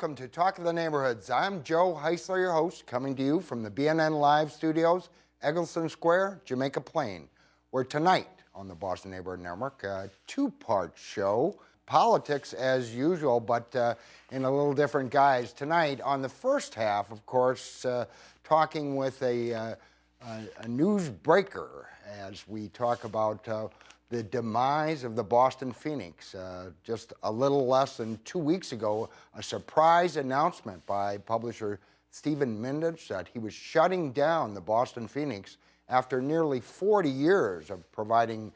welcome to Talk of the Neighborhoods. I'm Joe Heisler, your host, coming to you from the BNN Live studios, Eggleston Square, Jamaica Plain, where tonight on the Boston Neighborhood Network, a two-part show, politics as usual, but in a little different guise. Tonight, on the first half, of course, talking with a newsbreaker as we talk about the demise of the Boston Phoenix. Just a little less than 2 weeks ago, a surprise announcement by publisher Stephen Mindich that he was shutting down the Boston Phoenix after nearly 40 years of providing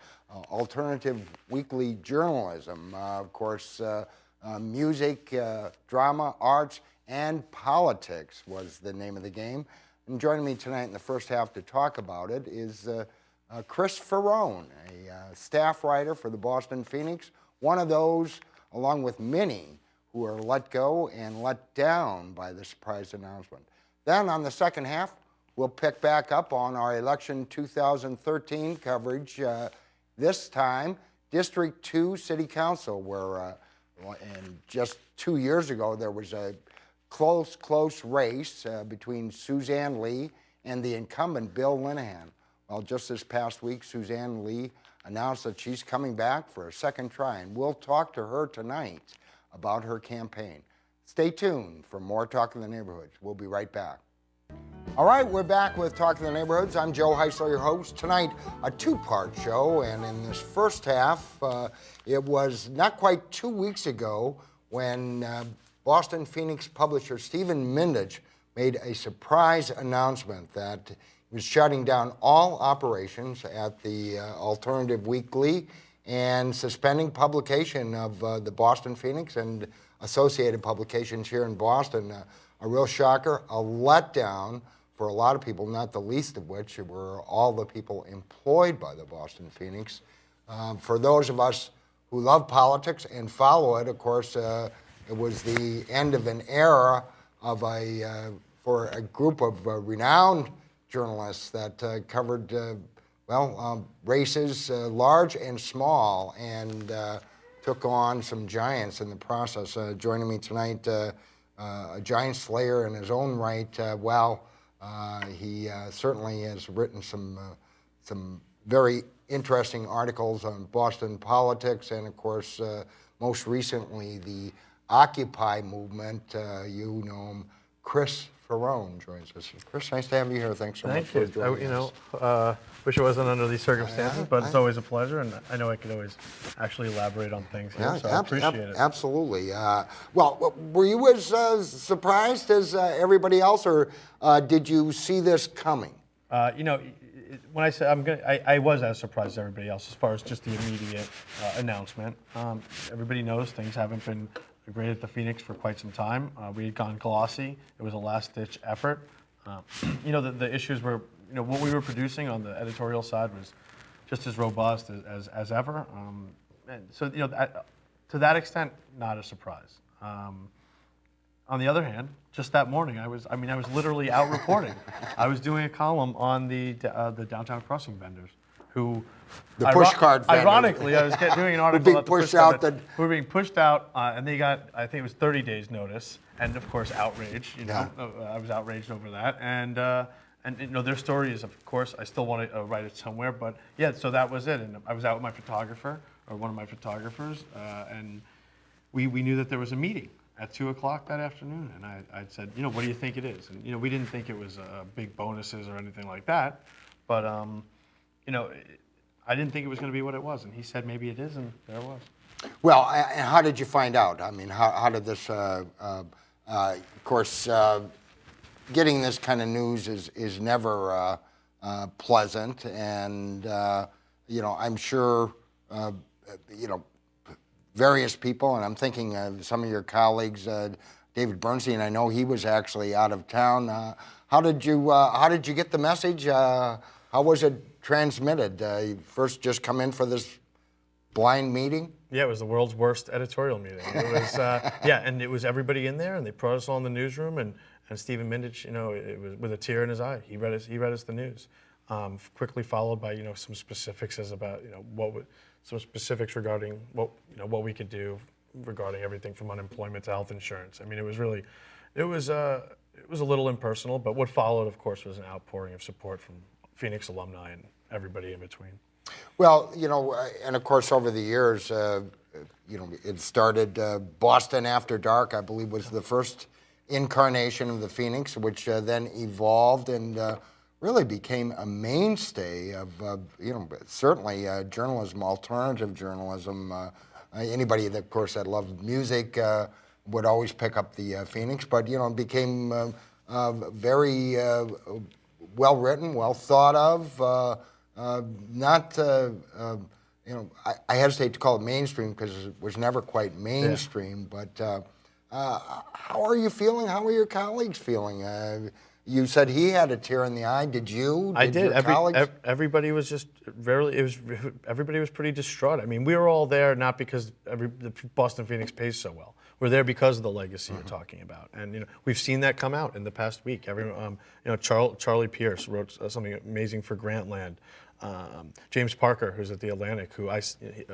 alternative weekly journalism. Of course, music, drama, arts, and politics was the name of the game. And joining me tonight in the first half to talk about it is Chris Faraone, a staff writer for the Boston Phoenix, one of those, along with many, who are let go and let down by the surprise announcement. Then on the second half, we'll pick back up on our election 2013 coverage, this time District 2 City Council, where and just 2 years ago there was a close race between Suzanne Lee and the incumbent Bill Linehan. Well, just this past week, Suzanne Lee announced that she's coming back for a second try, and we'll talk to her tonight about her campaign. Stay tuned for more Talk in the Neighborhoods. We'll be right back. All right, we're back with Talk in the Neighborhoods. I'm Joe Heisler, your host. Tonight, a two-part show, and in this first half, it was not quite 2 weeks ago when Boston Phoenix publisher Stephen Mindich made a surprise announcement that he was shutting down all operations at the Alternative Weekly and suspending publication of the Boston Phoenix and associated publications here in Boston. A real shocker, a letdown for a lot of people, not the least of which were all the people employed by the Boston Phoenix. For those of us who love politics and follow it, of course, it was the end of an era of for a group of renowned journalists that covered, races large and small, and took on some giants in the process. Joining me tonight, a giant slayer in his own right. He certainly has written some very interesting articles on Boston politics, and of course, most recently, the Occupy movement. You know him. Chris Faraone joins us. Chris, nice to have you here. Thanks so much for joining us. Wish it wasn't under these circumstances, but it's always a pleasure, and I know I could always actually elaborate on things here, so I appreciate it. Absolutely. Were you as surprised as everybody else, or did you see this coming? When I said I was as surprised as everybody else as far as just the immediate announcement. Everybody knows things haven't been great at the Phoenix for quite some time. We had gone glossy. It was a last-ditch effort. The issues were, what we were producing on the editorial side was just as robust as ever. And so, to that extent, not a surprise. On the other hand, just that morning, I was literally out reporting. I was doing a column on the downtown crossing vendors, who the pushcard vendors. Ironically, I was doing an article about the pushcard. We were being pushed out, and they got, I think it was 30 days notice, and of course outrage. I was outraged over that, and their story is, of course, I still want to write it somewhere, but yeah, so that was it. And I was out with my photographer, or one of my photographers, and we knew that there was a meeting at 2 o'clock that afternoon, and I said, what do you think it is? And we didn't think it was big bonuses or anything like that, but I didn't think it was going to be what it was, and he said maybe it is, and there it was. Well, and how did you find out? I mean, how did this? Of course, getting this kind of news is never pleasant, and I'm sure various people, and I'm thinking of some of your colleagues, David Bernstein. I know he was actually out of town. How did you get the message? How was it transmitted? You first just come in for this blind meeting? Yeah, it was the world's worst editorial meeting. It was and it was everybody in there, and they brought us all in the newsroom, and Stephen Mindich, it was with a tear in his eye. He read us the news. Quickly followed by some specifics as about some specifics regarding what we could do regarding everything from unemployment to health insurance. I mean, it was a little impersonal, but what followed, of course, was an outpouring of support from Phoenix alumni and everybody in between. Well, and of course, over the years, it started Boston After Dark, I believe, was the first incarnation of the Phoenix, which then evolved and really became a mainstay of, certainly journalism, alternative journalism. Anybody, that, of course, that loved music would always pick up the Phoenix, but, it became very well written, well thought of. Not, I hesitate to call it mainstream because it was never quite mainstream, but how are you feeling? How are your colleagues feeling? You said he had a tear in the eye. Did you? I did. Colleagues? Everybody was just everybody was pretty distraught. I mean, we were all there not because the Boston Phoenix pays so well. We're there because of the legacy you're talking about, and we've seen that come out in the past week. Charlie Pierce wrote something amazing for Grantland. James Parker, who's at the Atlantic, who I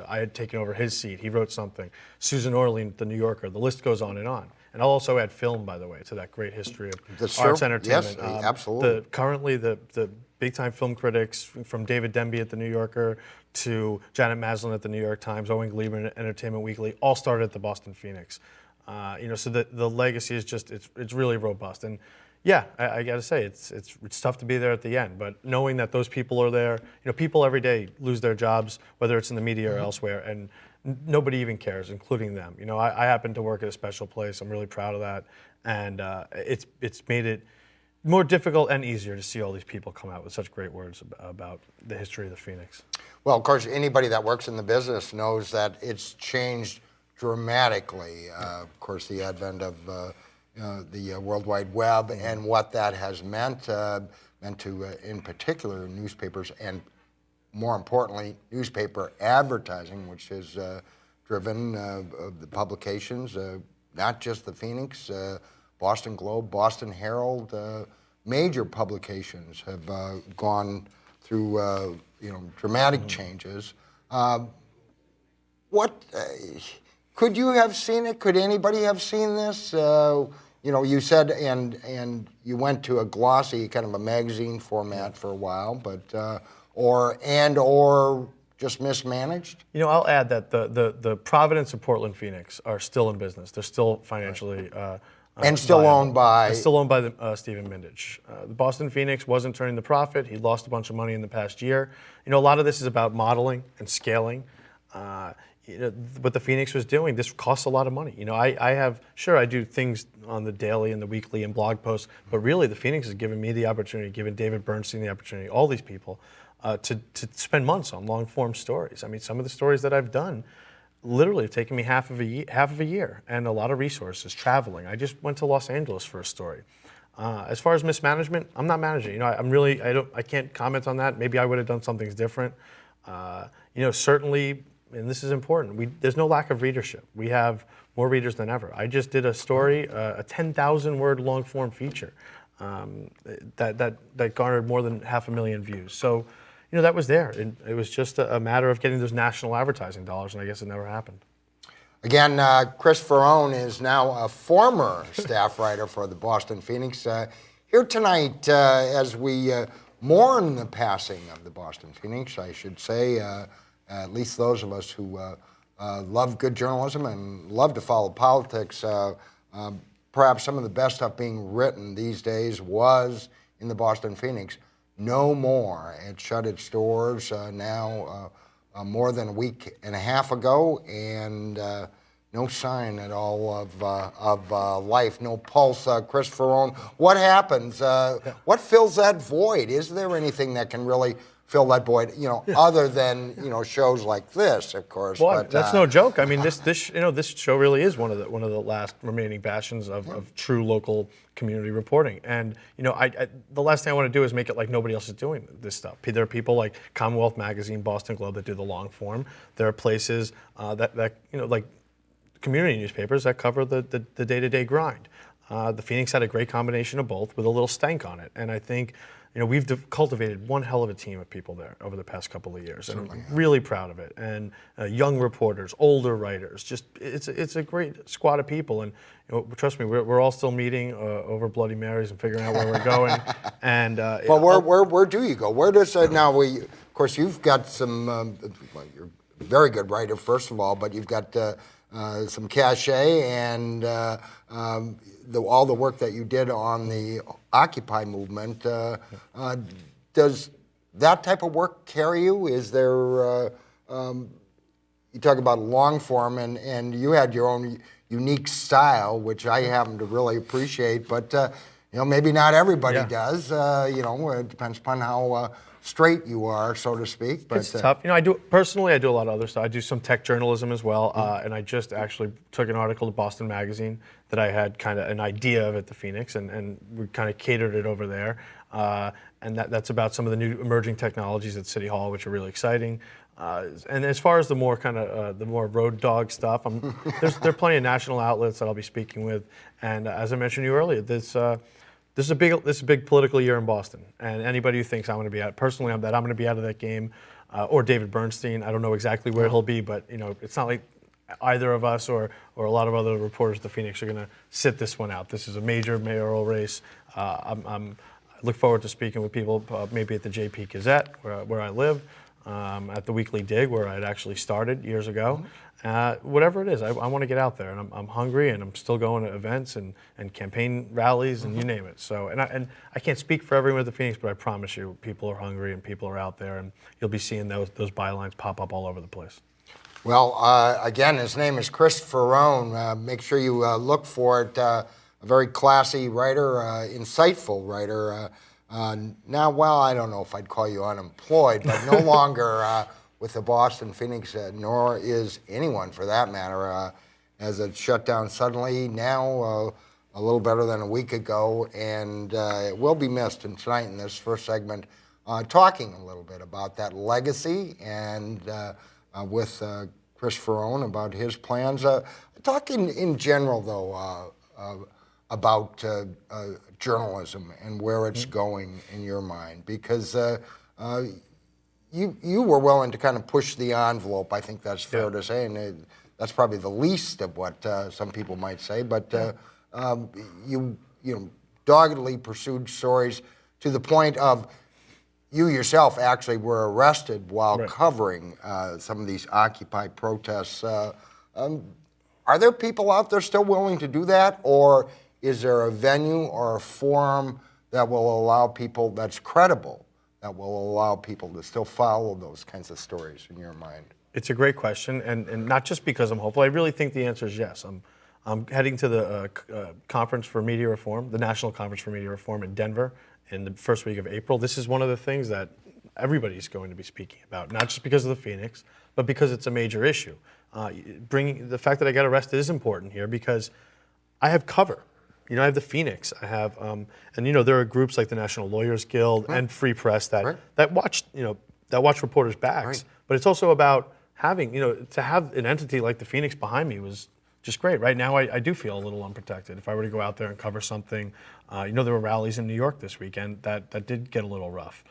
had taken over his seat, he wrote something. Susan Orlean at the New Yorker. The list goes on. And I'll also add film, by the way, to that great history of arts entertainment. Yes, absolutely. Currently, the big-time film critics, from David Denby at the New Yorker to Janet Maslin at the New York Times, Owen Gleiber at Entertainment Weekly, all started at the Boston Phoenix. So the legacy is just it's really robust. And yeah, I got to say it's tough to be there at the end, but knowing that those people are there, people every day lose their jobs, whether it's in the media or elsewhere, and nobody even cares, including them. I happen to work at a special place. I'm really proud of that, and it's made it more difficult and easier to see all these people come out with such great words about the history of the Phoenix. Well, of course, anybody that works in the business knows that it's changed dramatically. Of course, the advent of the World Wide Web and what that has meant to, in particular, newspapers and, more importantly, newspaper advertising, which has driven the publications, not just the Phoenix, Boston Globe, Boston Herald, major publications have gone through dramatic changes. Could you have seen it? Could anybody have seen this? You said, and you went to a glossy kind of a magazine format for a while, but or just mismanaged? I'll add that the Providence and Portland Phoenix are still in business. They're still financially and still owned by Stephen Mindich. The Boston Phoenix wasn't turning the profit. He lost a bunch of money in the past year. A lot of this is about modeling and scaling. What the Phoenix was doing, this costs a lot of money. I do things on the daily and the weekly and blog posts, but really the Phoenix has given me the opportunity, given David Bernstein the opportunity, all these people, to spend months on long form stories. I mean, some of the stories that I've done literally have taken me half of a year and a lot of resources, traveling. I just went to Los Angeles for a story. As far as mismanagement, I'm not managing. I can't comment on that. Maybe I would have done some things different. Certainly, and this is important, there's no lack of readership. We have more readers than ever. I just did a story, a 10,000 word long form feature that garnered more than 500,000 views. So, that was there. It was just a matter of getting those national advertising dollars, and I guess it never happened. Again, Chris Faraone is now a former staff writer for the Boston Phoenix. Here tonight, as we mourn the passing of the Boston Phoenix, I should say, at least those of us who love good journalism and love to follow politics, perhaps some of the best stuff being written these days was in the Boston Phoenix. No more. It shut its doors now more than a week and a half ago, and no sign at all of life, no pulse. Chris Faraone, what happens? What fills that void? Is there anything that can really fill that void, other than shows like this, of course? Well, but that's no joke. I mean, this show really is one of the last remaining bastions of true local community reporting. And the last thing I want to do is make it like nobody else is doing this stuff. There are people like Commonwealth Magazine, Boston Globe that do the long form. There are places that like community newspapers that cover the day-to-day grind. The Phoenix had a great combination of both with a little stank on it, and I think we've cultivated one hell of a team of people there over the past couple of years, and I'm really proud of it. And young reporters, older writers, just it's a great squad of people. And trust me, we're all still meeting over Bloody Marys and figuring out where we're going. And well, where do you go? Where does now we? Of course, you've got some. Well, you're a very good writer, first of all, but you've got some cachet and all the work that you did on the Occupy movement. Does that type of work carry you? Is there? You talk about long form, and you had your own unique style, which I happen to really appreciate, but maybe not everybody does. It depends upon how straight you are, so to speak. But it's tough. I do personally. I do a lot of other stuff. I do some tech journalism as well, and I just actually took an article to Boston Magazine that I had kind of an idea of at the Phoenix, and we kind of catered it over there. And that's about some of the new emerging technologies at City Hall, which are really exciting. And as far as the more kind of the more road dog stuff, there are plenty of national outlets that I'll be speaking with. And as I mentioned to you earlier, this is a big political year in Boston. And anybody who thinks I'm going to be out, personally, I'm going to be out of that game, or David Bernstein. I don't know exactly where he'll be, but it's not like either of us or a lot of other reporters at the Phoenix are going to sit this one out. This is a major mayoral race. I look forward to speaking with people, maybe at the JP Gazette, where I live. At the Weekly Dig, where I'd actually started years ago. Whatever it is, I want to get out there, and I'm hungry, and I'm still going to events and campaign rallies, and you name it. So, and I can't speak for everyone at the Phoenix, but I promise you, people are hungry and people are out there, and you'll be seeing those bylines pop up all over the place. Well, again, his name is Chris Faraone. Make sure you look for it. A very classy writer, insightful writer. Now, well, I don't know if I'd call you unemployed, but no longer with the Boston Phoenix, nor is anyone for that matter, as it shut down suddenly now a little better than a week ago, and it will be missed. And tonight in this first segment, talking a little bit about that legacy and with Chris Faraone about his plans. Talking in general, though, about journalism and where it's going in your mind, because you were willing to kind of push the envelope. I think that's fair to say, and that's probably the least of what some people might say. But you doggedly pursued stories to the point of you yourself actually were arrested while covering some of these Occupy protests. Are there people out there still willing to do that, or is there a venue or a forum that will allow people, that's credible, that will allow people to still follow those kinds of stories in your mind? It's a great question, and not just because I'm hopeful. I really think the answer is yes. I'm heading to the Conference for Media Reform, the National Conference for Media Reform in Denver in the first week of April. This is one of the things that everybody's going to be speaking about, not just because of the Phoenix, but because it's a major issue. Bringing the fact that I got arrested is important here because I have cover. I have the Phoenix. I have, and there are groups like the National Lawyers Guild and Free Press that watch, that watch reporters' backs. But it's also about having, to have an entity like the Phoenix behind me was just great. Right now, I do feel a little unprotected. If I were to go out there and cover something, there were rallies in New York this weekend that did get a little rough.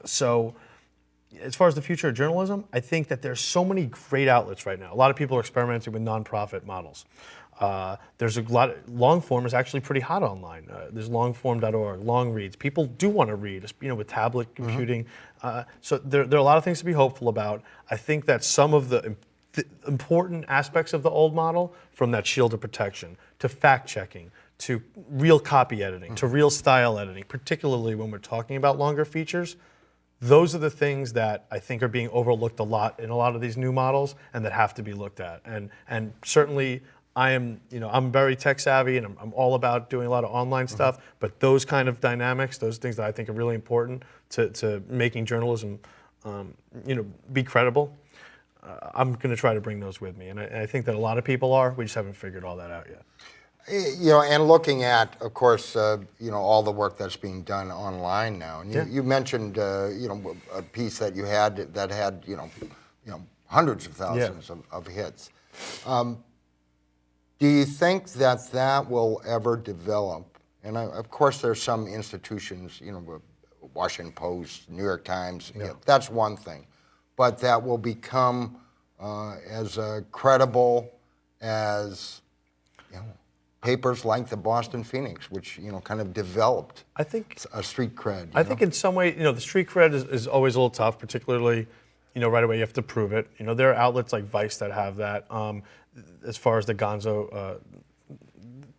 So, as far as the future of journalism, I think that there's so many great outlets right now. A lot of people are experimenting with nonprofit models. There's a lot. Long form is actually pretty hot online. There's longform.org, long reads. People do want to read, with tablet computing. So there are a lot of things to be hopeful about. I think that some of the important aspects of the old model, from that shield of protection to fact checking to real copy editing to real style editing, particularly when we're talking about longer features, those are the things that I think are being overlooked a lot in a lot of these new models and that have to be looked at. And certainly I'm very tech savvy and I'm all about doing a lot of online stuff, but those kind of dynamics, those things that I think are really important to making journalism, be credible, I'm going to try to bring those with me. And I think that a lot of people are. We just haven't figured all that out yet. And looking at, of course, all the work that's being done online now. And you mentioned, a piece that you had that had, hundreds of thousands of hits. Do you think that will ever develop? And of course, there's some institutions, Washington Post, New York Times. That's one thing. But that will become as credible as papers like the Boston Phoenix, which kind of developed a street cred. I think in some way, the street cred is always a little tough, particularly, right away you have to prove it. There are outlets like Vice that have that. As far as the Gonzo,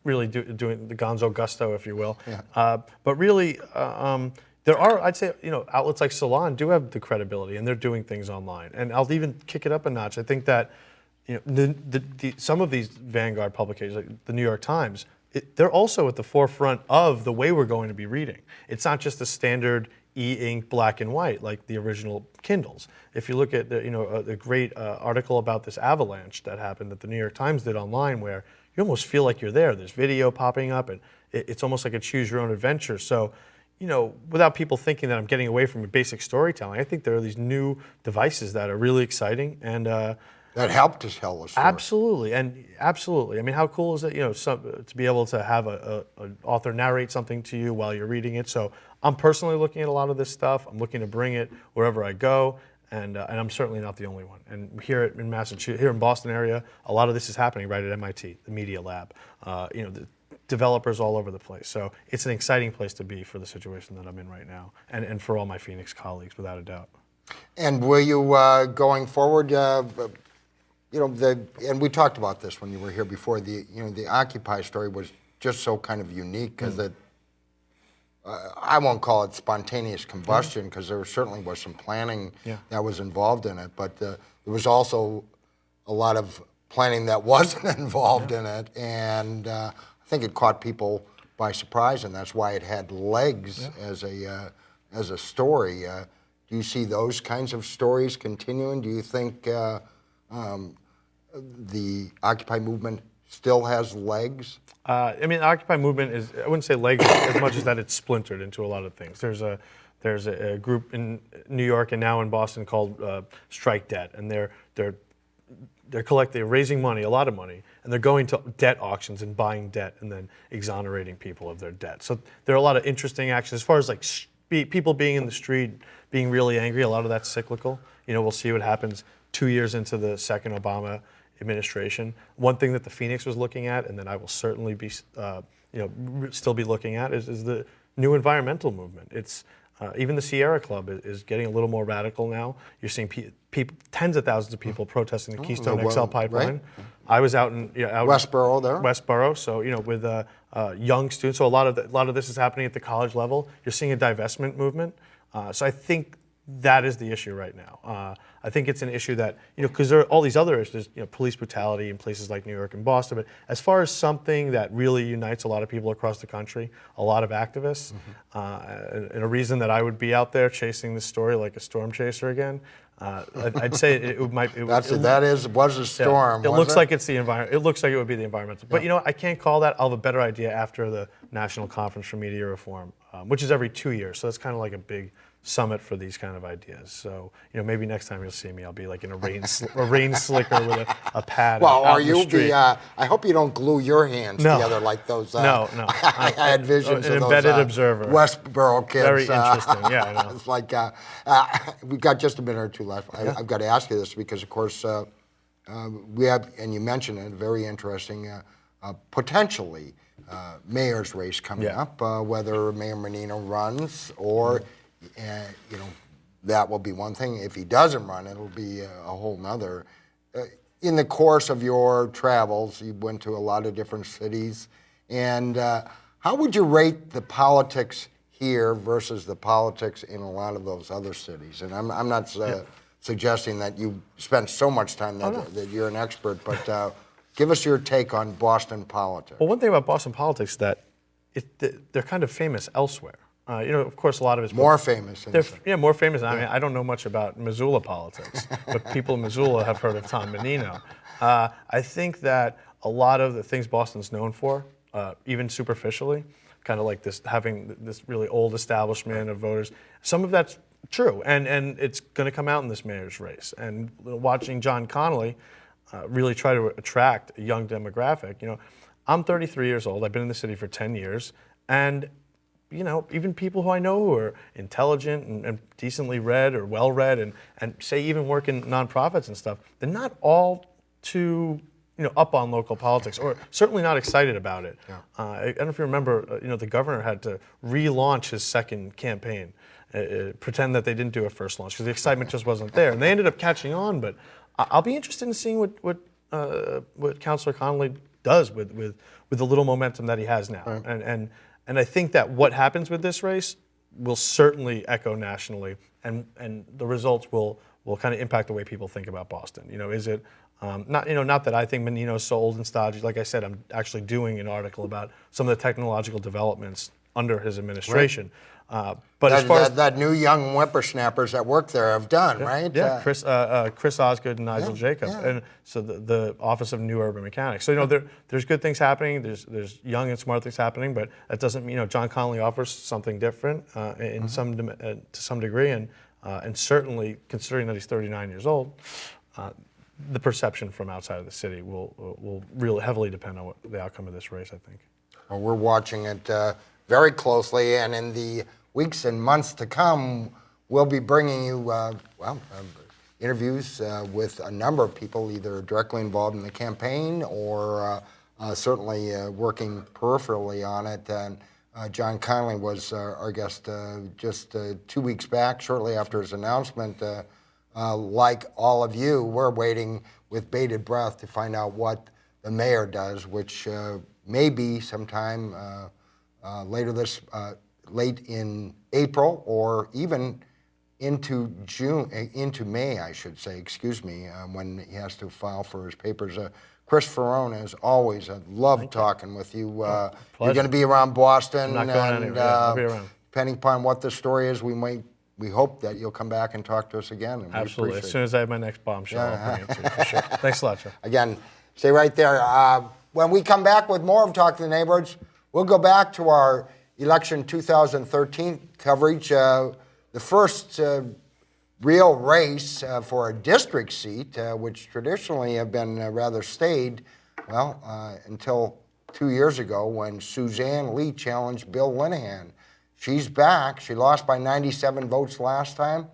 really doing the Gonzo gusto, if you will. Yeah. But really, there are, I'd say, outlets like Salon do have the credibility, and they're doing things online. And I'll even kick it up a notch. I think that some of these vanguard publications, like the New York Times, they're also at the forefront of the way we're going to be reading. It's not just the standard e-ink black and white like the original Kindles. If you look at the great article about this avalanche that happened that the New York Times did online, where you almost feel like you're there. There's video popping up, and it's almost like a choose your own adventure. So, without people thinking that I'm getting away from basic storytelling, I think there are these new devices that are really exciting and that help to tell the story. Absolutely. I mean, how cool is it? To be able to have an author narrate something to you while you're reading it. So I'm personally looking at a lot of this stuff. I'm looking to bring it wherever I go, and I'm certainly not the only one. And here in Massachusetts, here in Boston area, a lot of this is happening right at MIT, the Media Lab. The developers all over the place. So it's an exciting place to be for the situation that I'm in right now, and for all my Phoenix colleagues, without a doubt. And will you, going forward, and we talked about this when you were here before. The Occupy story was just so kind of unique because I won't call it spontaneous combustion because there certainly was some planning that was involved in it, but there was also a lot of planning that wasn't involved in it, and I think it caught people by surprise, and that's why it had legs as a story. Do you see those kinds of stories continuing? Do you think the Occupy movement still has legs? The Occupy movement is, I wouldn't say legs as much as that it's splintered into a lot of things. There's a group in New York and now in Boston called Strike Debt, and they're raising money, a lot of money, and they're going to debt auctions and buying debt and then exonerating people of their debt. So there are a lot of interesting actions. As far as like people being in the street, being really angry, a lot of that's cyclical. We'll see what happens 2 years into the second Obama administration. One thing that the Phoenix was looking at, and that I will certainly be, still be looking at, is the new environmental movement. It's even the Sierra Club is getting a little more radical now. You're seeing tens of thousands of people protesting the Keystone XL pipeline. Right. I was out in Westboro there. Westboro, so with young students. So a lot of this is happening at the college level. You're seeing a divestment movement. So I think that is the issue right now. I think it's an issue that, because there are all these other issues, police brutality in places like New York and Boston, but as far as something that really unites a lot of people across the country, a lot of activists, and a reason that I would be out there chasing this story like a storm chaser again, I'd say it might. Was a storm. Yeah, it looks like it's the environment. It looks like it would be the environmental. But I can't call that. I'll have a better idea after the National Conference for Media Reform, which is every 2 years. So it's kind of like a big summit for these kind of ideas. So maybe next time you'll see me, I'll be like in a rain slicker with a pad. Well, or you'll be. I hope you don't glue your hands together like those. No. I had visions an of embedded those observer. Westboro kids. Very interesting. Yeah, I know. It's like we've got just a minute or two left. I've got to ask you this because, of course, we have, and you mentioned it, very interesting, potentially mayor's race coming up. Whether Mayor Menino runs or. That will be one thing. If he doesn't run, it'll be a whole nother. In the course of your travels, you went to a lot of different cities. And how would you rate the politics here versus the politics in a lot of those other cities? And I'm not suggesting that you spent so much time that you're an expert, but give us your take on Boston politics. Well, one thing about Boston politics is that they're kind of famous elsewhere. Of course, a lot of it's more famous. More famous. I mean, I don't know much about Missoula politics, but people in Missoula have heard of Tom Menino. I think that a lot of the things Boston's known for, even superficially, kind of like having this really old establishment of voters, some of that's true, and it's going to come out in this mayor's race. And watching John Connolly really try to attract a young demographic. I'm 33 years old. I've been in the city for 10 years, and even people who I know who are intelligent and decently read or well-read and say even work in nonprofits and stuff, they're not all too up on local politics, or certainly not excited about it. Yeah. I don't know if you remember, the governor had to relaunch his second campaign, pretend that they didn't do a first launch because the excitement just wasn't there, and they ended up catching on. But I'll be interested in seeing what Councillor Connolly does with the little momentum that he has now, right. And I think that what happens with this race will certainly echo nationally, and the results will kind of impact the way people think about Boston. Is it not that I think Menino's so old and stodgy. Like I said, I'm actually doing an article about some of the technological developments under his administration. Right. But as far as that new young whippersnappers that work there have done, right? Yeah, Chris Osgood and Nigel Jacob, and so the Office of New Urban Mechanics. So there's good things happening. There's young and smart things happening, but that doesn't mean John Connolly offers something different in to some degree, and certainly considering that he's 39 years old. The perception from outside of the city will really heavily depend on the outcome of this race, I think. Well, we're watching it very closely, and in the weeks and months to come, we'll be bringing you, interviews with a number of people either directly involved in the campaign or certainly working peripherally on it. And John Connolly was our guest just 2 weeks back, shortly after his announcement. Like all of you, we're waiting with bated breath to find out what the mayor does, which may be sometime late in April or even into May, I should say, when he has to file for his papers. Chris Faraone, as always, I love talking with you. You're going to be around Boston. I'm not going anywhere. I'll be around. Depending upon what the story is, we hope that you'll come back and talk to us again. And absolutely. As soon as I have my next bombshell, I'll bring it to you for sure. Thanks a lot, Joe. Again, stay right there. When we come back with more of Talk to the Neighborhoods, we'll go back to our election 2013 coverage. The first real race for a district seat, which traditionally have been rather staid, until 2 years ago when Suzanne Lee challenged Bill Linehan. She's back. She lost by 97 votes last time.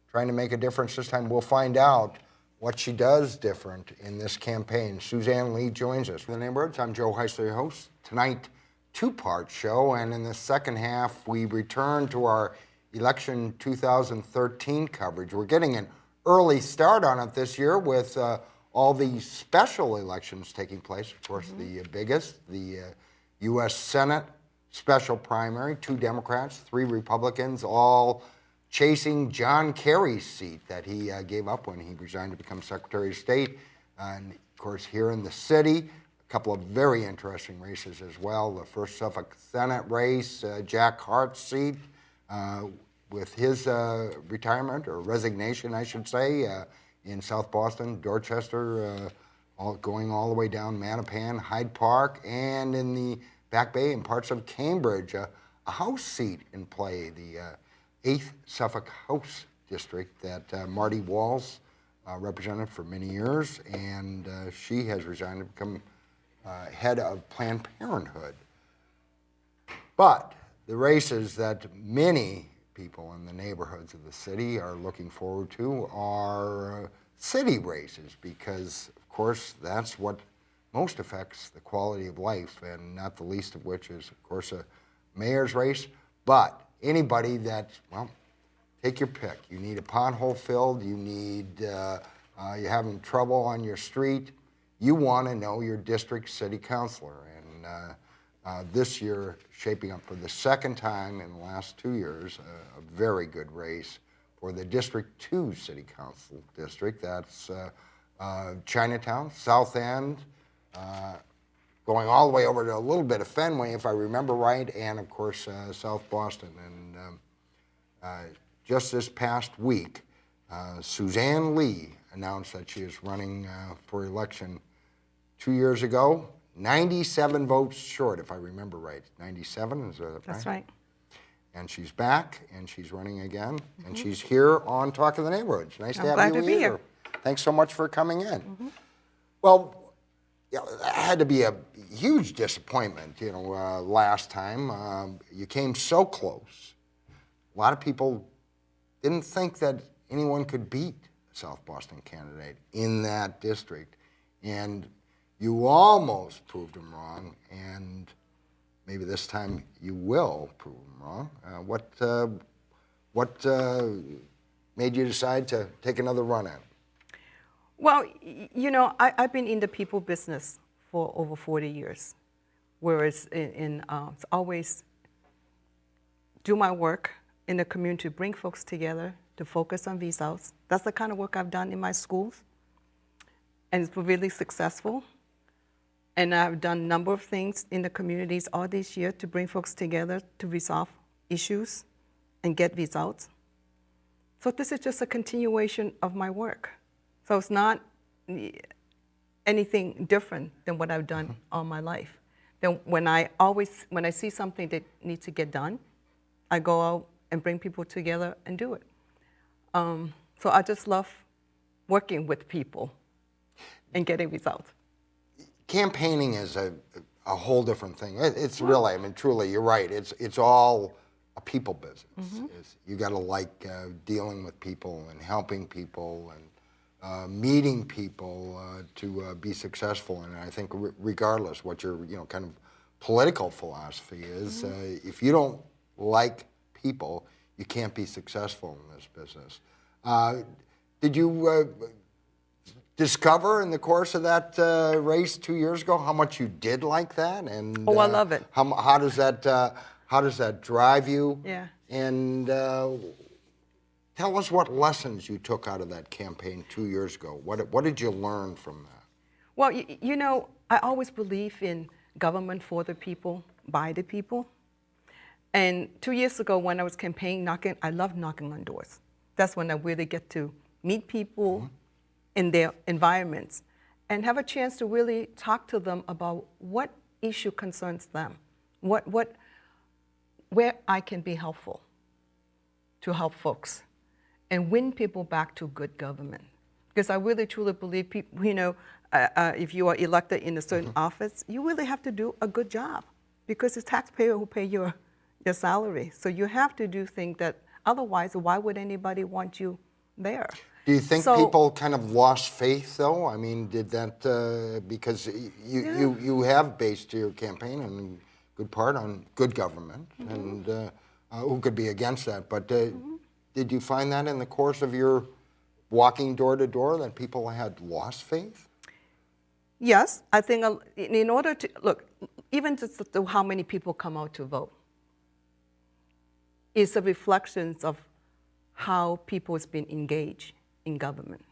Trying to make a difference this time. We'll find out what she does different in this campaign. Suzanne Lee joins us. For the Neighborhoods, I'm Joe Heisler, your host. Tonight, two-part show, and in the second half, we return to our election 2013 coverage. We're getting an early start on it this year with all the special elections taking place. Of course, the biggest, the U.S. Senate special primary, 2 Democrats, 3 Republicans, all chasing John Kerry's seat that he gave up when he resigned to become Secretary of State. And, of course, here in the city, a couple of very interesting races as well. The first Suffolk Senate race, Jack Hart's seat, with his retirement, or resignation, I should say, in South Boston, Dorchester, going all the way down Mattapan, Hyde Park, and in the Back Bay and parts of Cambridge, a House seat in play, the 8th Suffolk House District that Marty Walls represented for many years, and she has resigned to become head of Planned Parenthood. But the races that many people in the neighborhoods of the city are looking forward to are city races because, of course, that's what most affects the quality of life, and not the least of which is, of course, a mayor's race. But anybody that, take your pick. You need a pothole filled, you need, you're having trouble on your street, you want to know your district city councilor. And this year, shaping up for the second time in the last 2 years, a very good race for the District 2 City Council district. That's Chinatown, South End, going all the way over to a little bit of Fenway, if I remember right, and of course South Boston. And just this past week, Suzanne Lee announced that she is running for election 2 years ago. 97 votes short, if I remember right. 97, is that right? That's right. And she's back, and she's running again, and she's here on Talk of the Neighborhoods. Nice to have glad you to be here. Thanks so much for coming in. Well, that had to be a huge disappointment, last time. You came so close. A lot of people didn't think that anyone could beat a South Boston candidate in that district. And you almost proved them wrong, and maybe this time you will prove them wrong. What made you decide to take another run at it? Well, I've been in the people business for over 40 years, whereas it's always do my work in the community to bring folks together, to focus on results. That's the kind of work I've done in my schools, and it's been really successful. And I've done a number of things in the communities all this year to bring folks together to resolve issues and get results. So this is just a continuation of my work. So it's not anything different than what I've done all my life. Then when I see something that needs to get done, I go out and bring people together and do it. So I just love working with people and getting results. Campaigning is a whole different thing. It's really, truly, you're right. It's all a people business. You got to like dealing with people and helping people and meeting people to be successful. And I think regardless what your kind of political philosophy is, if you don't like people, you can't be successful in this business. Did you discover in the course of that race 2 years ago how much you did like that? And I love it. How does that drive you? Yeah. And tell us what lessons you took out of that campaign 2 years ago. What did you learn from that? Well, I always believe in government for the people, by the people. And 2 years ago when I was campaigning, I love knocking on doors. That's when I really get to meet people in their environments and have a chance to really talk to them about what issue concerns them, where I can be helpful to help folks and win people back to good government. Because I really truly believe people, if you are elected in a certain office, you really have to do a good job because it's taxpayer who pay your salary. So you have to do things that otherwise, why would anybody want you there? Do you think people kind of lost faith, though? I mean, did that, because you have based your campaign in good part on good government, and who could be against that? But did you find that in the course of your walking door to door that people had lost faith? Yes, I think in order to, look, even just how many people come out to vote is a reflection of how people has been engaged in government.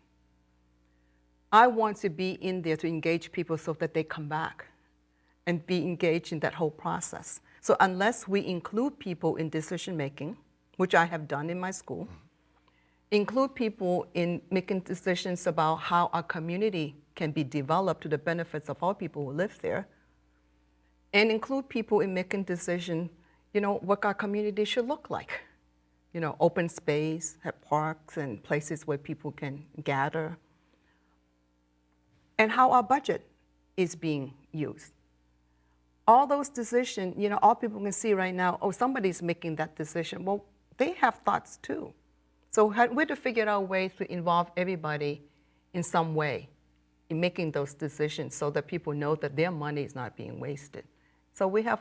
I want to be in there to engage people so that they come back and be engaged in that whole process. So unless we include people in decision making, which I have done in my school, include people in making decisions about how our community can be developed to the benefits of all people who live there, and include people in making decisions, what our community should look like. Open space, have parks and places where people can gather, and how our budget is being used. All those decisions, all people can see right now, somebody's making that decision. Well, they have thoughts too. So we have to figure out ways to involve everybody in some way in making those decisions so that people know that their money is not being wasted. So we have,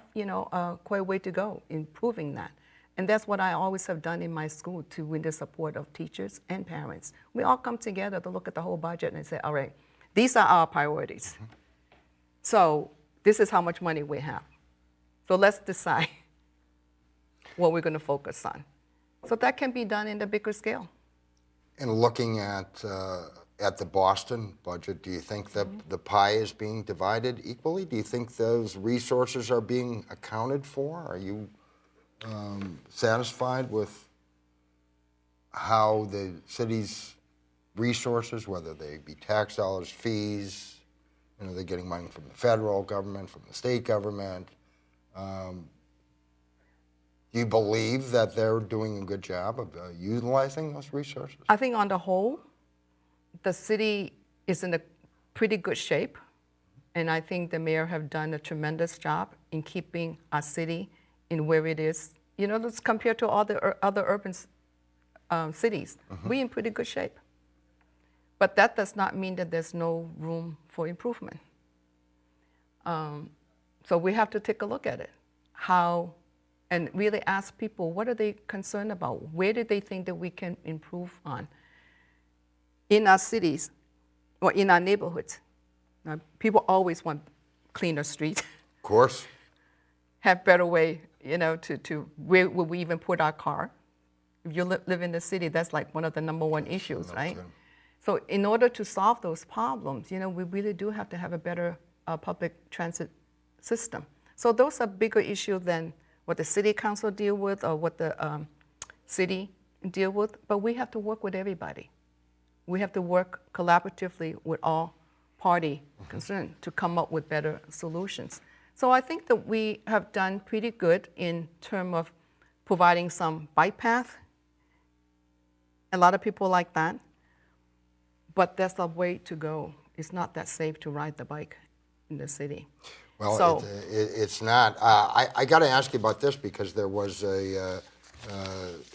quite a way to go in proving that. And that's what I always have done in my school to win the support of teachers and parents. We all come together to look at the whole budget and say, all right, these are our priorities. So this is how much money we have. So let's decide what we're going to focus on. So that can be done in the bigger scale. And looking at the Boston budget, do you think that the pie is being divided equally? Do you think those resources are being accounted for? Are you satisfied with how the city's resources, whether they be tax dollars, fees, they're getting money from the federal government, from the state government. Do you believe that they're doing a good job of utilizing those resources? I think on the whole, the city is in a pretty good shape And I think the mayor have done a tremendous job in keeping our city in where it is. You know, let's compare to all the other urban cities. We're in pretty good shape. But that does not mean that there's no room for improvement. So we have to take a look at it. How, and really ask people, what are they concerned about? Where do they think that we can improve on? In our cities, or in our neighborhoods. Now, people always want cleaner streets. Of course. Have better way, you know, to where would we even put our car? If you live in the city, that's like one of the #1 issues, right? kidding. So in order to solve those problems, you know, we really do have to have a better public transit system. So those are bigger issues than what the city council deal with or what the city deal with, but we have to work with everybody. We have to work collaboratively with all party concerned to come up with better solutions. So I think that we have done pretty good in terms of providing some bike path. A lot of people like that, but there's a way to go. It's not that safe to ride the bike in the city. Well, So- it's not. I got to ask you about this because there was a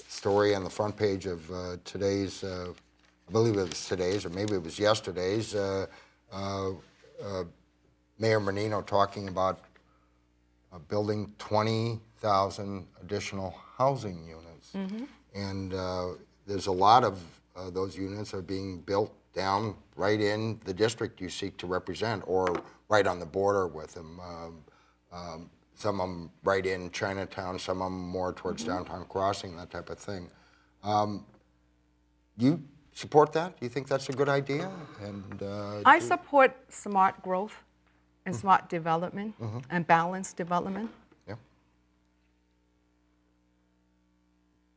story on the front page of today's, I believe it was today's, or maybe it was yesterday's, Mayor Menino talking about building 20,000 additional housing units. And there's a lot of those units are being built down right in the district you seek to represent, or right on the border with them. Some of them right in Chinatown, some of them more towards downtown Crossing, that type of thing. You support that? Do you think that's a good idea? And I support smart growth and smart development and balanced development. Yeah.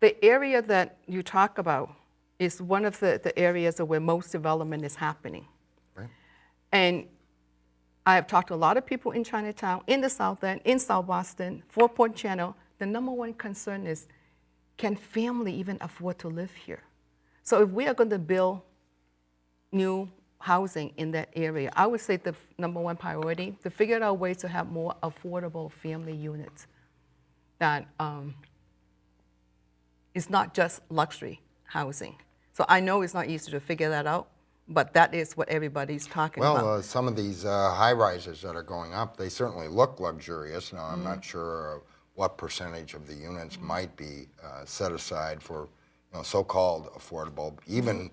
The area that you talk about is one of the areas where most development is happening. Right. And I have talked to a lot of people in Chinatown, in the South End, in South Boston, Four Point Channel. The #1 concern is, can family even afford to live here? So if we are going to build new housing in that area, I would say the #1 priority, to figure out ways to have more affordable family units that is not just luxury housing. So I know it's not easy to figure that out, but that is what everybody's talking about. Well, some of these high-rises that are going up, they certainly look luxurious. Now, I'm not sure what percentage of the units might be set aside for so-called affordable. Even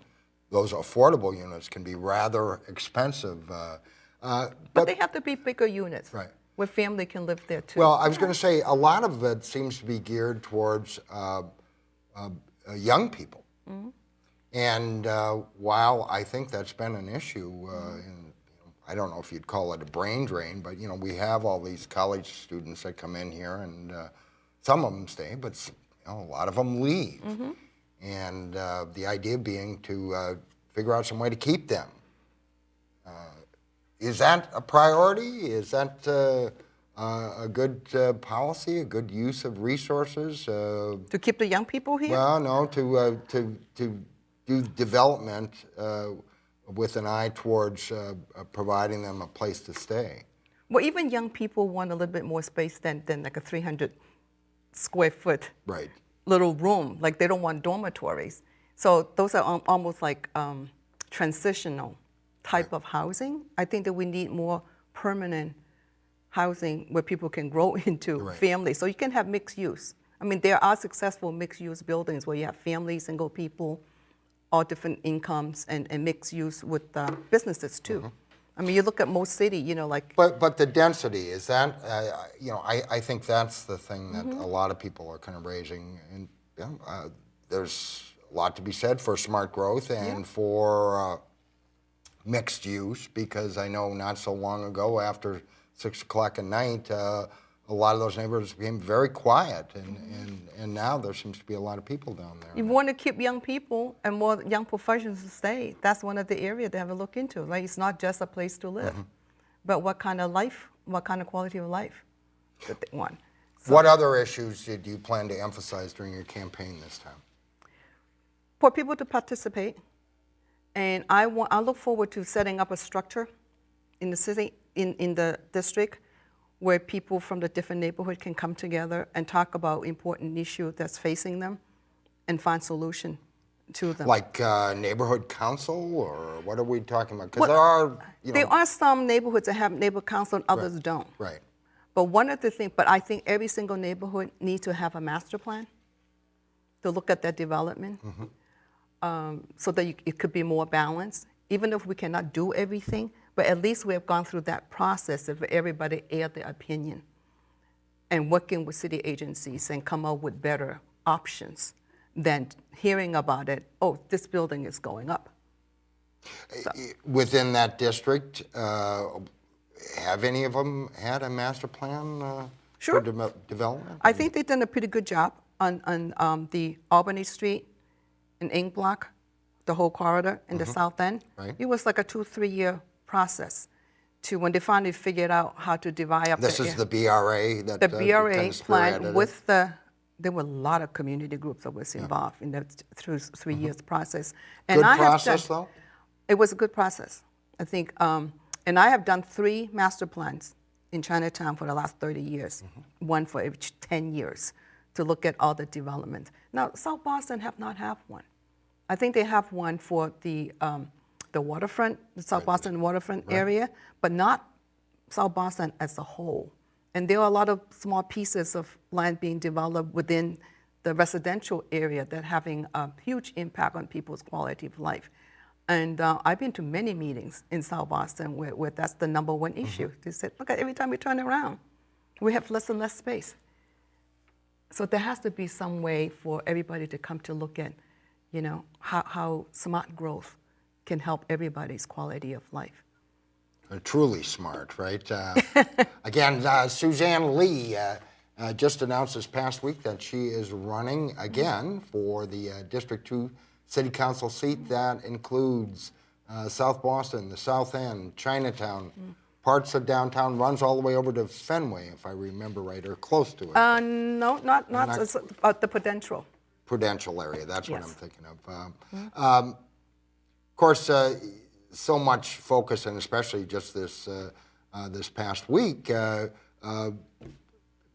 those affordable units can be rather expensive. But they have to be bigger units. Right. Where family can live there too. Well, I was going to say, a lot of it seems to be geared towards young people. And while I think that's been an issue, I don't know if you'd call it a brain drain, but we have all these college students that come in here, and some of them stay, but a lot of them leave. And the idea being to figure out some way to keep them. Is that a priority? Is that a good policy, a good use of resources? To keep the young people here? Well, no, to do development with an eye towards providing them a place to stay. Well, even young people want a little bit more space than like a 300 square foot Right. little room. Like they don't want dormitories. So those are almost like transitional type of housing. I think that we need more permanent housing where people can grow into Right. families. So you can have mixed use. I mean, there are successful mixed use buildings where you have families, single people, all different incomes, and mixed use with businesses too. I mean, you look at most city, like. But the density, is that, I think that's the thing that a lot of people are kind of raising. And there's a lot to be said for smart growth and for mixed use, because I know not so long ago, after 6 o'clock at night, a lot of those neighborhoods became very quiet, and now there seems to be a lot of people down there. You want to keep young people and more young professionals to stay. That's one of the areas they have to look into, right? It's not just a place to live, but what kind of life, what kind of quality of life that they want. So What other issues did you plan to emphasize during your campaign this time? for people to participate, and I look forward to setting up a structure in the city in the district where people from the different neighborhood can come together and talk about important issue that's facing them and find solution to them. Like neighborhood council, or what are we talking about? Because Well, there are, there are some neighborhoods that have neighborhood council and others don't. Right. But one of the things, but I think every single neighborhood needs to have a master plan to look at their development, so that it could be more balanced. Even if we cannot do everything, but at least we have gone through that process of everybody air their opinion and working with city agencies and come up with better options than hearing about it, oh, this building is going up. So, Within that district, have any of them had a master plan Sure. for development? I think they've done a pretty good job on the Albany Street and Ink Block, the whole corridor in the south end. Right. It was like a 2-3 year process to when they finally figured out how to divide up. This is the BRA that the kind BRA of spearheaded plan it? with there were a lot of community groups that was involved in that through 3 years process. And Good I have process, done, though? It was a good process, I think. And I have done 3 master plans in Chinatown for the last 30 years, one for every 10 years, to look at all the development. Now, South Boston have not have one. I think they have one for the waterfront, the South Boston waterfront area, but not South Boston as a whole. And there are a lot of small pieces of land being developed within the residential area that having a huge impact on people's quality of life. And I've been to many meetings in South Boston where that's the number one issue. They said, look, every time we turn around, we have less and less space. So there has to be some way for everybody to come to look at, how smart growth can help everybody's quality of life. Truly smart, right? Again, Suzanne Lee just announced this past week that she is running again for the District 2 City Council seat. That includes South Boston, the South End, Chinatown, parts of downtown, runs all the way over to Fenway, if I remember right, or close to it. No, not the Prudential. Prudential area, that's what Yes. I'm thinking of. Of course, so much focus, and especially just this past week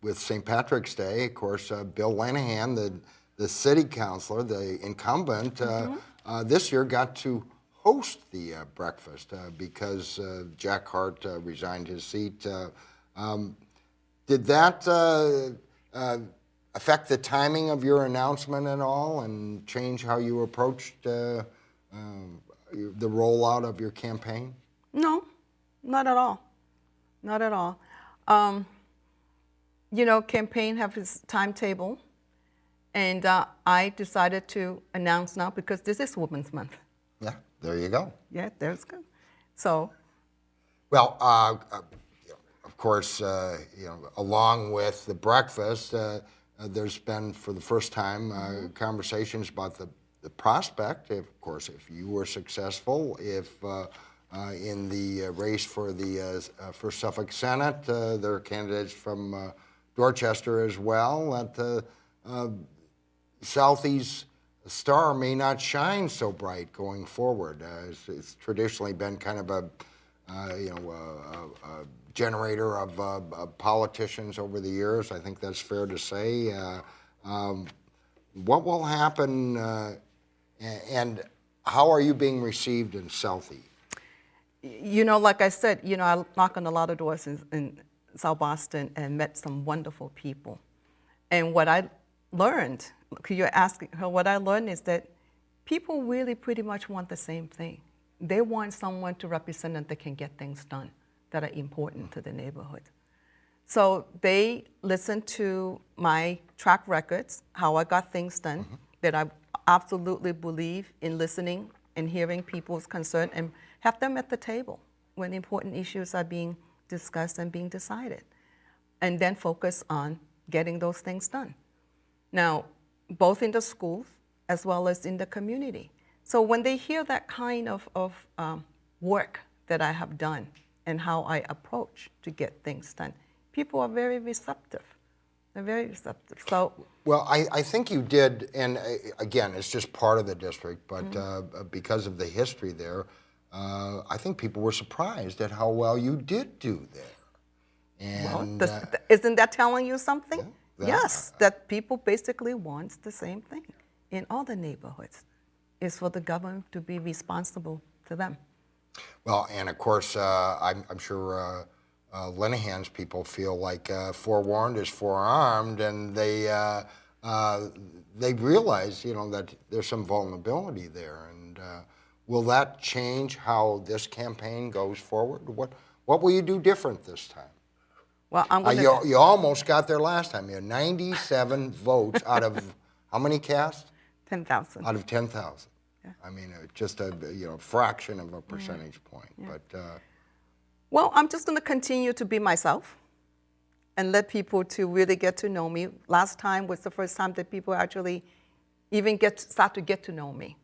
with St. Patrick's Day, of course, Bill Lanahan, the city councilor, the incumbent, this year got to host the breakfast because Jack Hart resigned his seat. Did that affect the timing of your announcement at all and change how you approached the rollout of your campaign? No, not at all. Not at all. Campaign have its timetable, and I decided to announce now because this is Women's Month. Yeah, there you go. Yeah, there's good. So, well, of course, along with the breakfast, there's been, for the first time, conversations about the prospect, of course, if you were successful, if in the race for the for Suffolk Senate, there are candidates from Dorchester as well, that Southie's star may not shine so bright going forward. It's traditionally been kind of a generator of politicians over the years. I think that's fair to say. What will happen, and how are you being received in Southie? Like I said, I knocked on a lot of doors in South Boston and met some wonderful people. And what I learned, you're asking her, what I learned is that people really pretty much want the same thing. They want someone to represent them that can get things done that are important to the neighborhood. So they listen to my track records, how I got things done, that I absolutely believe in listening and hearing people's concern and have them at the table when important issues are being discussed and being decided, and then focus on getting those things done. Now, both in the schools as well as in the community. So when they hear that kind of work that I have done and how I approach to get things done, people are very receptive. They're very receptive. So, well, I think you did, and again, it's just part of the district, but because of the history there, I think people were surprised at how well you did do there. And Isn't that telling you something? yeah, Yes, that people basically want the same thing in all the neighborhoods, is for the government to be responsible to them. well, and of course, I'm sure Linehan's people feel like forewarned is forearmed, and they realize, that there's some vulnerability there. And will that change how this campaign goes forward? What will you do different this time? Well, I'm going to. You almost got there last time. You had 97 votes out of how many cast? 10,000. Out of 10,000. Yeah. I mean, just a fraction of a percentage point. Yeah. But Well, I'm just going to continue to be myself and let people to really get to know me. Last time was the first time that people actually even start to get to know me.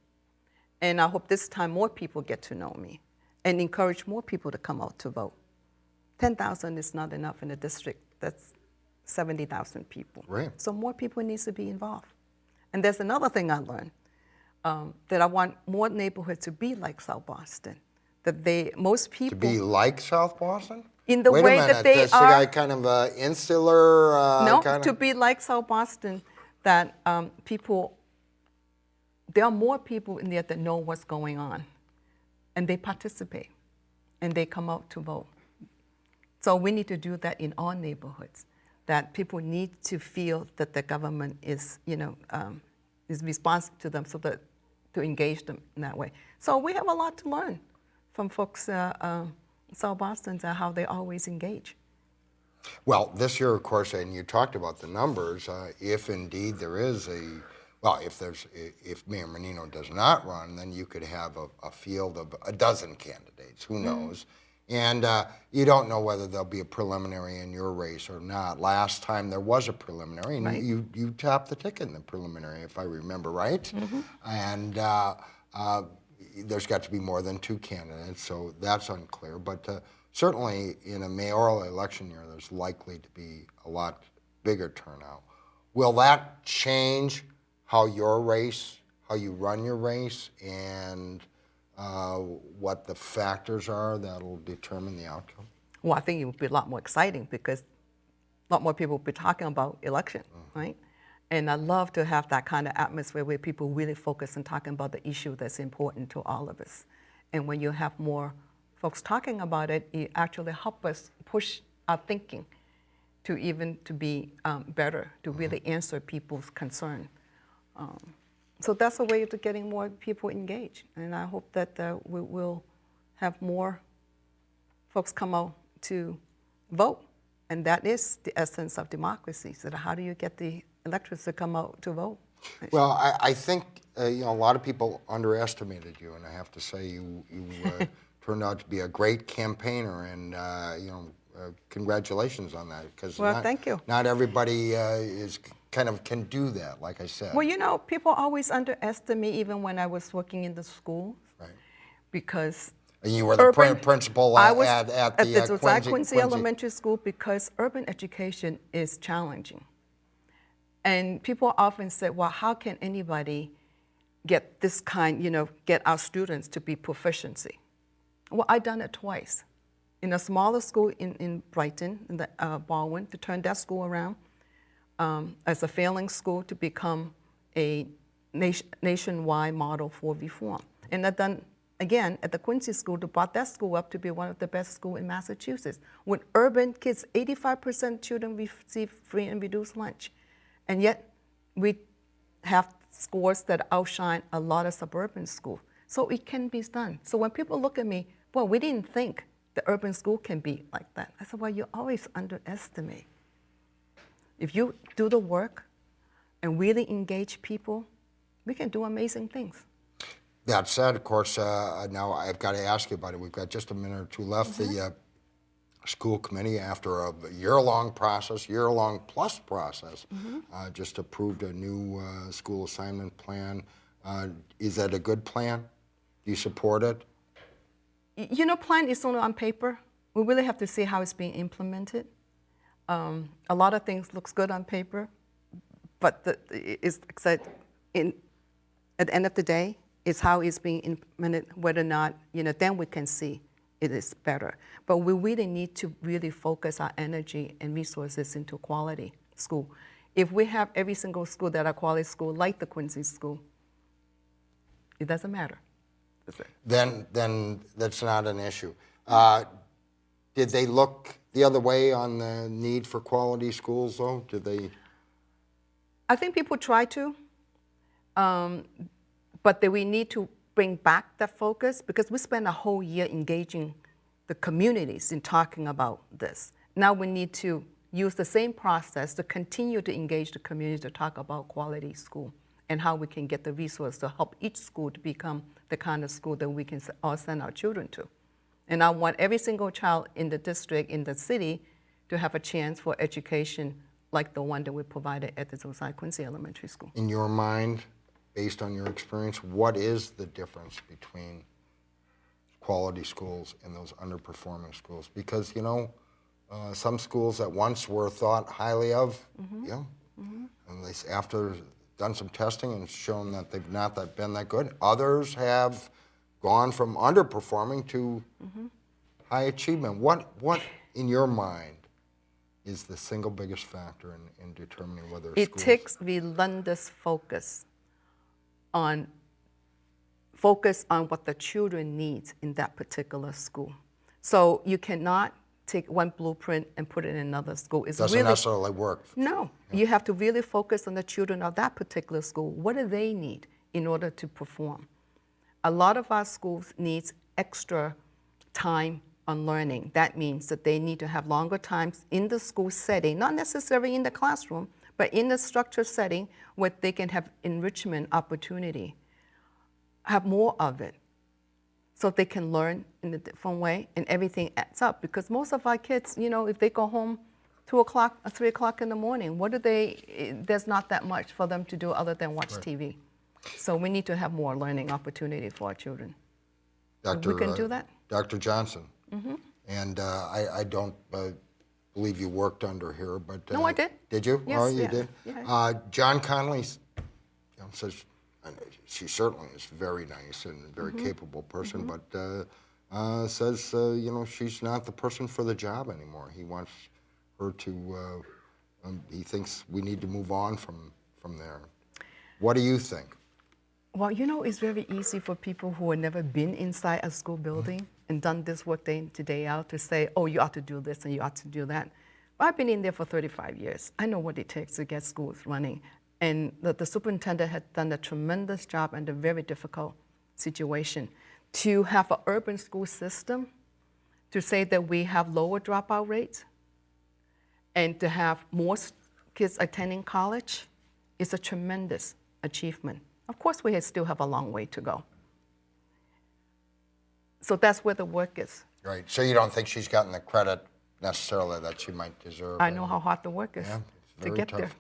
And I hope this time more people get to know me and encourage more people to come out to vote. 10,000 is not enough in a district that's 70,000 people. Right. So more people need to be involved. And there's another thing I learned, that I want more neighborhoods to be like South Boston. That most people... to be like South Boston? In the Wait way a minute. that they This are... guy kind of insular No, kind to of... be like South Boston, that there are more people in there that know what's going on, and they participate, and they come out to vote. So we need to do that in all neighborhoods, that people need to feel that the government is, is responsive to them, so that to engage them in that way. So we have a lot to learn from folks, South Boston, how they always engage. Well, this year, of course, and you talked about the numbers, if indeed there is if Mayor Menino does not run, then you could have a field of a dozen candidates, who knows? And you don't know whether there'll be a preliminary in your race or not. Last time there was a preliminary, and Right. you topped the ticket in the preliminary, if I remember right. And there's got to be more than 2 candidates, so that's unclear. But certainly in a mayoral election year, there's likely to be a lot bigger turnout. Will that change how you run your race, and what the factors are that'll determine the outcome? Well, I think it would be a lot more exciting because a lot more people will be talking about election, right? And I love to have that kind of atmosphere where people really focus on talking about the issue that's important to all of us. And when you have more folks talking about it, it actually helps us push our thinking to be better, to really answer people's concern. So that's a way of getting more people engaged. And I hope that we will have more folks come out to vote. And that is the essence of democracy. So how do you get the electors to come out to vote? Well, I think a lot of people underestimated you, and I have to say you turned out to be a great campaigner, and congratulations on that. Well, thank you. Not everybody can do that, like I said. Well, people always underestimate me, even when I was working in the schools. Right. Because and you were the principal at the Quincy Elementary School, because urban education is challenging. And people often say, well, how can anybody get this get our students to be proficiency? Well, I've done it twice. In a smaller school in Brighton, in the Baldwin, to turn that school around as a failing school to become a nationwide model for reform. And I've done, again, at the Quincy School, to brought that school up to be one of the best schools in Massachusetts. With urban kids, 85% children receive free and reduced lunch. And yet, we have scores that outshine a lot of suburban schools. So it can be done. So when people look at me, well, we didn't think the urban school can be like that. I said, well, you always underestimate. If you do the work and really engage people, we can do amazing things. That said, of course, now I've got to ask you about it. We've got just a minute or two left. The school committee, after a year-long plus process, just approved a new school assignment plan. Is that a good plan? Do you support it? Plan is only on paper. We really have to see how it's being implemented. A lot of things looks good on paper, but at the end of the day, It's how it's being implemented, whether or not, then we can see it is better. But we really need to really focus our energy and resources into quality school. If we have every single school that are quality school, like the Quincy School, it doesn't matter. Then that's not an issue. Did they look the other way on the need for quality schools, though? Did they? I think people try to, but we need to bring back that focus, because we spent a whole year engaging the communities in talking about this. Now we need to use the same process to continue to engage the community to talk about quality school and how we can get the resources to help each school to become the kind of school that we can all send our children to. And I want every single child in the district, in the city, to have a chance for education like the one that we provided at the Josiah Quincy Elementary School. In your mind, based on your experience, what is the difference between quality schools and those underperforming schools? Because, some schools that once were thought highly of, and they, after done some testing and shown that they've not been that good, others have gone from underperforming to high achievement. What, in your mind, is the single biggest factor in determining whether it schools... takes relentless focus on what the children need in that particular school. So you cannot take one blueprint and put it in another school. It doesn't necessarily work. No, you have to really focus on the children of that particular school. What do they need in order to perform? A lot of our schools need extra time on learning. That means that they need to have longer times in the school setting, not necessarily in the classroom, but in the structured setting where they can have enrichment opportunity, have more of it, so they can learn in a different way and everything adds up. Because most of our kids, if they go home 2 o'clock or 3 o'clock in the morning, there's not that much for them to do other than watch TV. So we need to have more learning opportunity for our children. We can do that. Dr. Johnson, and I don't believe you worked under her, but... No, I did. Did you? Yes, oh, you yeah. did? Yeah. John Connolly says, she certainly is very nice and a very capable person, but says, she's not the person for the job anymore. He wants her to, he thinks we need to move on from there. What do you think? Well, it's very easy for people who have never been inside a school building and done this work day in to day out to say, oh, you ought to do this and you ought to do that. But I've been in there for 35 years. I know what it takes to get schools running. And the superintendent had done a tremendous job in a very difficult situation. To have an urban school system, to say that we have lower dropout rates, and to have more kids attending college is a tremendous achievement. Of course, we still have a long way to go. So that's where the work is. Right. So you don't think she's gotten the credit necessarily that she might deserve? I know how hard the work is to get there.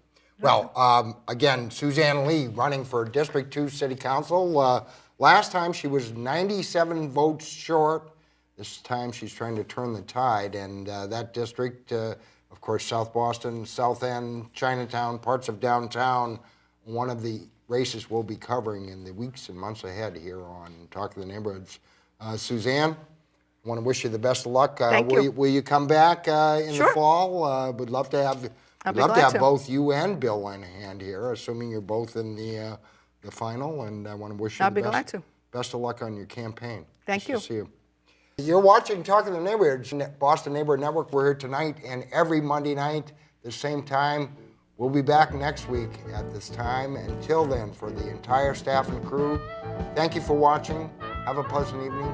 Well, again, Suzanne Lee running for District 2 City Council. Last time she was 97 votes short. This time she's trying to turn the tide, and that district, of course, South Boston, South End, Chinatown, parts of downtown, one of the races we'll be covering in the weeks and months ahead here on Talk of the Neighborhoods. Suzanne, I want to wish you the best of luck. Thank you. Will you come back in Sure. the fall? We'd love to have... I'd love to have both you and Bill Lanahan here, assuming you're both in the final, and I want to wish you best of luck on your campaign. Thank you. Nice to see you. You're watching Talk of the Neighborhoods, Boston Neighborhood Network. We're here tonight and every Monday night, the same time. We'll be back next week at this time. Until then, for the entire staff and crew, thank you for watching. Have a pleasant evening.